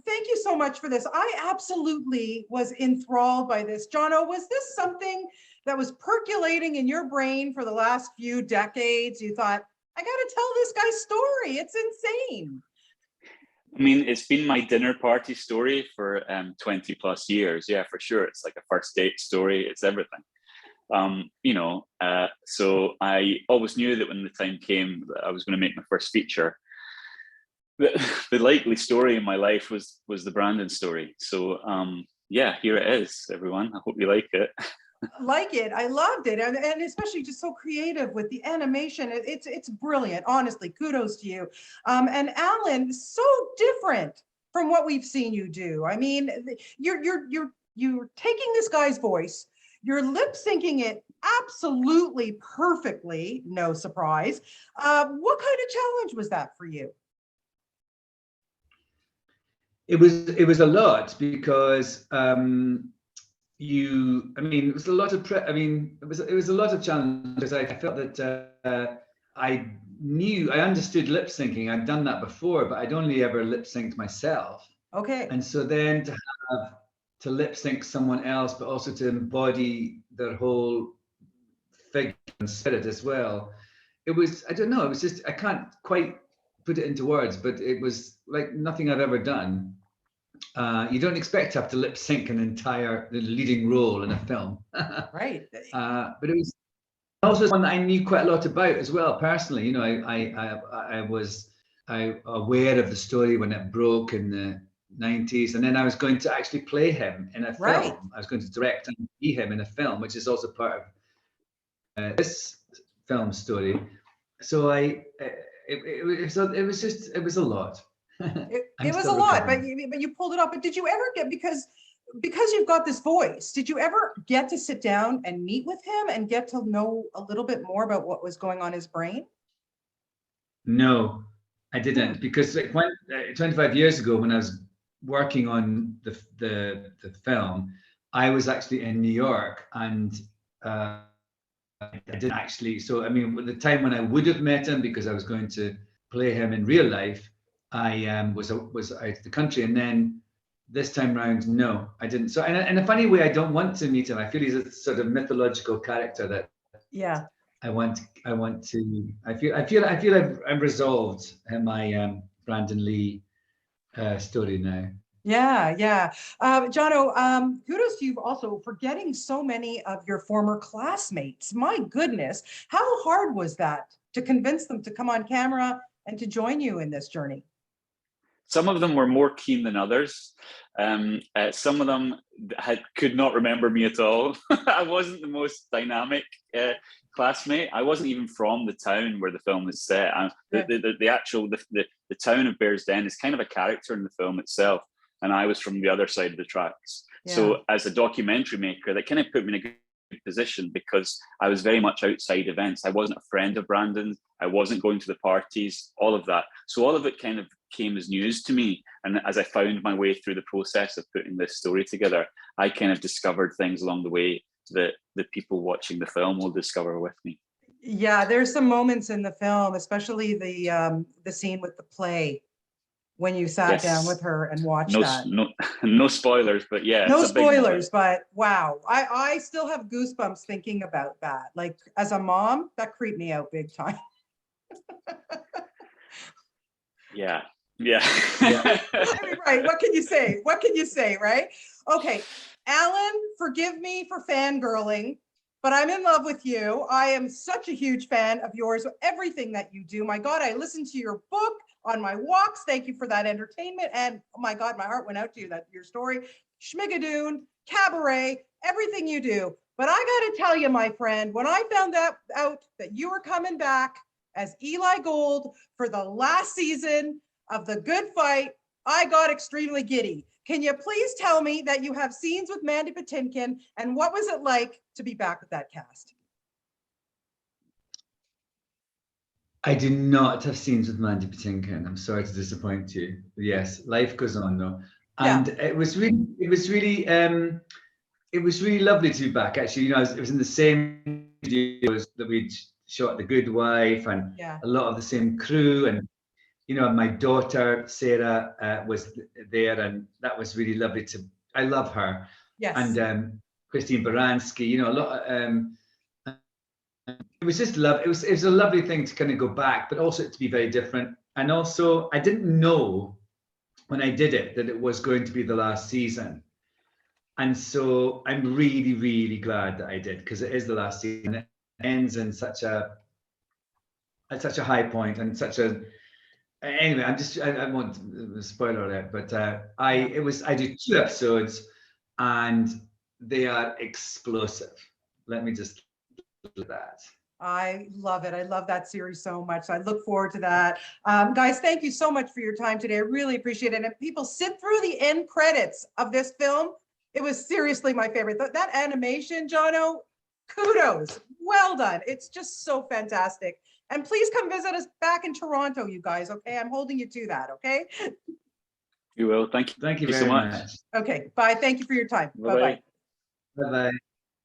Thank you so much for this. I absolutely was enthralled by this. Jono, was this something that was percolating in your brain for the last few decades? You thought, I got to tell this guy's story. It's insane. I mean, it's been my dinner party story for 20 plus years. Yeah, for sure. It's like a first date story. It's everything. So I always knew that when the time came that I was going to make my first feature, the likely story in my life was the Brandon story. So yeah, here it is, everyone. I hope you like it. Like it. I loved it. And especially just so creative with the animation. It's brilliant. Honestly, kudos to you. And Alan, so different from what we've seen you do. I mean, you're taking this guy's voice, you're lip syncing it absolutely perfectly, no surprise. What kind of challenge was that for you? It was a lot because it was a lot of it was a lot of challenge because I felt that I understood lip syncing. I'd done that before, but I'd only ever lip synced myself. Okay. And so then to lip sync someone else, but also to embody their whole figure and spirit as well. It was, I don't know, it was just, I can't quite put it into words, but it was like nothing I've ever done. You don't expect to have to lip sync an entire leading role in a film. Right. But it was also one that I knew quite a lot about as well, personally. You know, I was aware of the story when it broke in the 90s, and then I was going to actually play him in a film. Right. I was going to direct and be him in a film, which is also part of this film story. So it was a lot. It was a lot, but you pulled it off. But did you ever get, because you've got this voice, did you ever get to sit down and meet with him and get to know a little bit more about what was going on in his brain? No, I didn't, because like when 25 years ago, when I was working on the film, I was actually in New York, and I didn't actually. So I mean, the time when I would have met him, because I was going to play him in real life, I was out of the country, and then this time round, no, I didn't. So in a funny way, I don't want to meet him. I feel he's a sort of mythological character that I feel I've resolved my Brandon Lee story now. Yeah. Jono, kudos to you also for getting so many of your former classmates. My goodness, how hard was that to convince them to come on camera and to join you in this journey? Some of them were more keen than others. Some of them could not remember me at all. I wasn't the most dynamic classmate. I wasn't even from the town where the film is set. The town of Bearsden is kind of a character in the film itself, and I was from the other side of the tracks. Yeah. So as a documentary maker, that kind of put me in a good position because I was very much outside events. I wasn't a friend of Brandon. I wasn't going to the parties, all of that. So all of it kind of came as news to me. And as I found my way through the process of putting this story together, I kind of discovered things along the way that the people watching the film will discover with me. Yeah, there's some moments in the film, especially the scene with the play, when you sat down with her and watched that. No spoilers, but yeah. No spoilers, but wow. I still have goosebumps thinking about that. Like, as a mom, that creeped me out big time. Yeah. I mean, right. What can you say, right? Okay. Alan, forgive me for fangirling, but I'm in love with you. I am such a huge fan of yours, everything that you do. My God, I listened to your book on my walks. Thank you for that entertainment. And oh my God, my heart went out to you, your story, Schmigadoon, Cabaret, everything you do. But I got to tell you, my friend, when I found out that you were coming back as Eli Gold for the last season of The Good Fight, I got extremely giddy. Can you please tell me that you have scenes with Mandy Patinkin, and what was it like to be back with that cast? I do not have scenes with Mandy Patinkin. I'm sorry to disappoint you. Yes, life goes on though, and it was really lovely to be back. Actually, you know, it was in the same studios that we'd shot The Good Wife, and a lot of the same crew, and you know, my daughter Sarah was there, and that was really lovely to. I love her. Yes. And Christine Baranski, you know, a lot. It was just love. It was a lovely thing to kind of go back, but also to be very different. And also, I didn't know when I did it that it was going to be the last season. And so I'm really, really glad that I did, because it is the last season. It ends in at such a high point and such a. Anyway, I won't spoiler alert, but I did 2 episodes, and they are explosive. Let me just do that. I love it. I love that series so much. I look forward to that. Guys, thank you so much for your time today. I really appreciate it. And people, sit through the end credits of this film. It was seriously my favorite. That animation, Jono, kudos. Well done. It's just so fantastic. And please come visit us back in Toronto, you guys, okay? I'm holding you to that, okay? You will. Thank you. Thank you so very much. much. Okay, bye. Thank you for your time. Bye-bye. Bye-bye.